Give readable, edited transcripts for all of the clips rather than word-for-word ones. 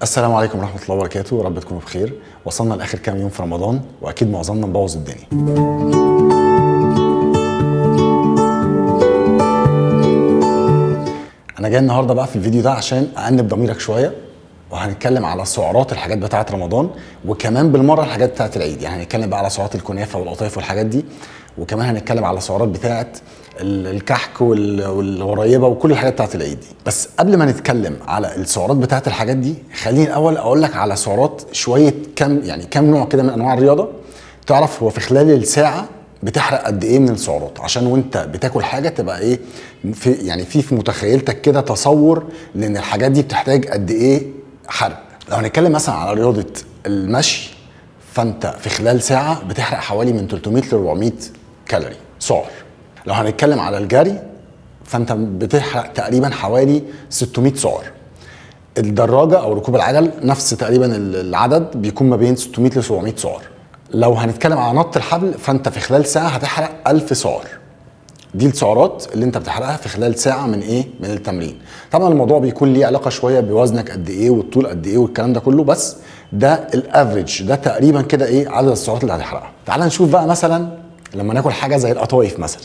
السلام عليكم ورحمة الله وبركاته، رب تكونوا بخير. وصلنا لآخر كام يوم في رمضان وأكيد معظمنا مبوظ الدنيا. أنا جاي النهاردة بقى في الفيديو ده عشان أأنب ضميرك شوية، وهنتكلم على سعرات الحاجات بتاعة رمضان، وكمان بالمرة الحاجات بتاعة العيد. يعني هنتكلم بقى على سعرات الكنافة والقطايف والحاجات دي، وكمان هنتكلم على سعرات بتاعة الكحك والغريبه وكل الحاجات بتاعت العيد دي. بس قبل ما نتكلم على السعرات بتاعت الحاجات دي، خليني الاول اقول لك على سعرات شويه كم نوع كده من انواع الرياضه، تعرف هو في خلال الساعه بتحرق قد ايه من السعرات، عشان وانت بتاكل حاجه تبقى ايه في متخيلتك كده تصور لان الحاجات دي بتحتاج قد ايه حرق. لو هنتكلم مثلا على رياضه المشي، فانت في خلال ساعه بتحرق حوالي من 300 ل 400 كالوري سعر. لو هنتكلم على الجري فانت بتحرق تقريبا حوالي 600 سعر. الدراجه او ركوب العجل نفس تقريبا العدد، بيكون ما بين 600 ل 700 سعر. لو هنتكلم على نط الحبل فانت في خلال ساعه هتحرق 1000 سعر. دي السعرات اللي انت بتحرقها في خلال ساعه من من التمرين. طبعا الموضوع بيكون ليه علاقه شويه بوزنك قد ايه والطول قد ايه والكلام ده كله، بس ده الافريج، ده تقريبا كده عدد السعرات اللي هتحرقها. تعال نشوف بقى مثلا لما ناكل حاجه زي القطايف مثلا.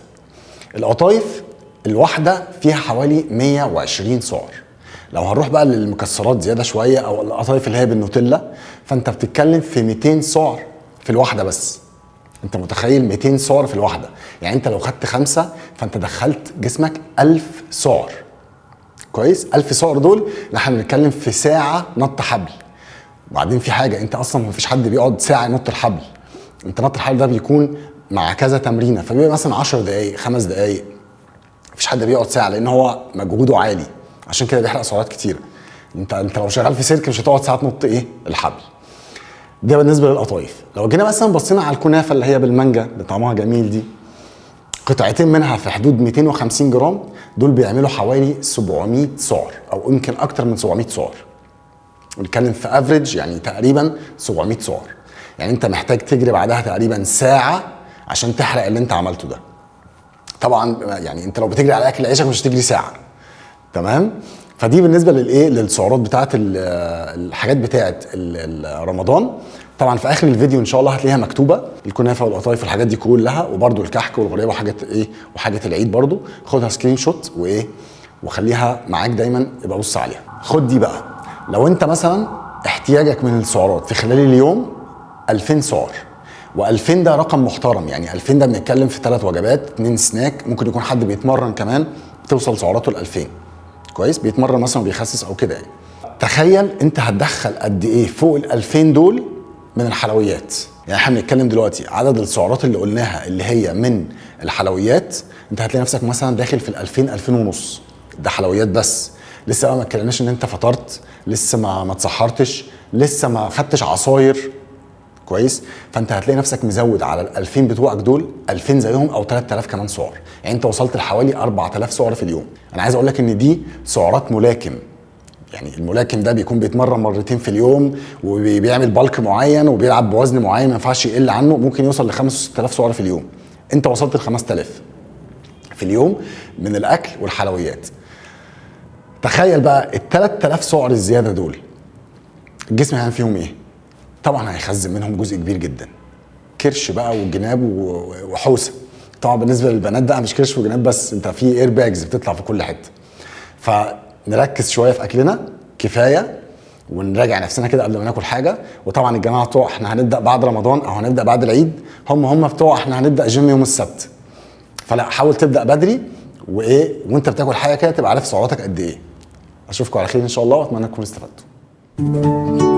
القطايف الواحدة فيها حوالي 120 سعر. لو هنروح بقى للمكسرات زيادة شوية أو القطايف اللي هي بالنوتيلا، فأنت بتتكلم في 200 سعر في الواحدة بس. أنت متخيل 200 سعر في الواحدة؟ يعني أنت لو خدت 5 فأنت دخلت جسمك 1000 سعر. كويس؟ 1000 سعر دول احنا بنتكلم في ساعة نط حبل. وبعدين في حاجة، أنت أصلا مفيش حد بيقعد ساعة ينط الحبل. أنت نط الحبل ده بيكون مع كذا تمرينه، فبيبقى مثلا 10 دقائق 5 دقائق. مفيش حد بيقعد ساعه لان هو مجهوده عالي، عشان كده بيحرق سعرات كتيره. انت لو شغال في سيرك مش هتقعد ساعه تنط الحبل. ده بالنسبه للقطايف. لو جينا مثلا بصينا على الكنافه اللي هي بالمانجا اللي طعمها جميل دي، قطعتين منها في حدود 250 جرام، دول بيعملوا حوالي 700 سعر او يمكن اكتر من 700 سعر. بنتكلم في افريج يعني تقريبا 700 سعر. يعني انت محتاج تجري بعدها تقريبا ساعه عشان تحرق اللي انت عملته ده. طبعا يعني انت لو بتجري على اكل عيشك مش هتجري ساعه. تمام؟ فدي بالنسبه للسعرات بتاعه الحاجات بتاعه رمضان. طبعا في اخر الفيديو ان شاء الله هتلاقيها مكتوبه، الكنافه والقطايف والحاجات دي كلها، وبرده الكحك والغريبه وحاجات وحاجه العيد برده. خدها سكرين شوت وخليها معاك دايما، يبقى بص عليها. خد دي بقى، لو انت مثلا احتياجك من السعرات في خلال اليوم 2000 سعر، و2000 ده رقم محترم. يعني 2000 ده بنتكلم في 3 وجبات 2 سناك، ممكن يكون حد بيتمرن كمان توصل سعراته ل 2000. كويس؟ بيتمرن مثلا وبيخسس او كده يعني. تخيل انت هتدخل قد ايه فوق ال 2000 دول من الحلويات. يعني احنا بنتكلم دلوقتي عدد السعرات اللي قلناها اللي هي من الحلويات، انت هتلاقي نفسك مثلا داخل في ال 2000 2000 ونص. ده حلويات بس. لسه بقى ما اتكلمناش ان انت فطرت، لسه ما اتسحرتش، لسه ما خدتش عصاير. كويس؟ فانت هتلاقي نفسك مزود على ال 2000 بتوعك دول 2000 زيهم او 3000 كمان سعر. يعني انت وصلت لحوالي 4000 سعر في اليوم. انا عايز اقول لك ان دي سعرات ملاكم. يعني الملاكم ده بيكون بيتمرن مرتين في اليوم وبيعمل بالك معين وبيلعب بوزن معين ما ينفعش يقل عنه، ممكن يوصل ل 5 6000 سعر في اليوم. انت وصلت ل 5000 في اليوم من الاكل والحلويات. تخيل بقى ال 3000 سعر الزياده دول الجسم هيعمل فيهم ايه؟ طبعا هيخزن منهم جزء كبير جدا، كرش بقى وجناب وحوسه. طبعا بالنسبه للبنات ده مش كرش وجناب بس، انت في اير باجز بتطلع في كل حته. فنركز شويه في اكلنا كفايه، ونراجع نفسنا كده قبل ما ناكل حاجه. وطبعا الجماعه بتوع احنا هنبدا بعد رمضان او هنبدا بعد العيد، هم بتوع احنا هنبدا جيم يوم السبت. فلا، حاول تبدا بدري وانت بتاكل حاجه كده تبقى عارف سعراتك قد ايه. اشوفكم على خير ان شاء الله، واتمنى تكونوا استفدتوا.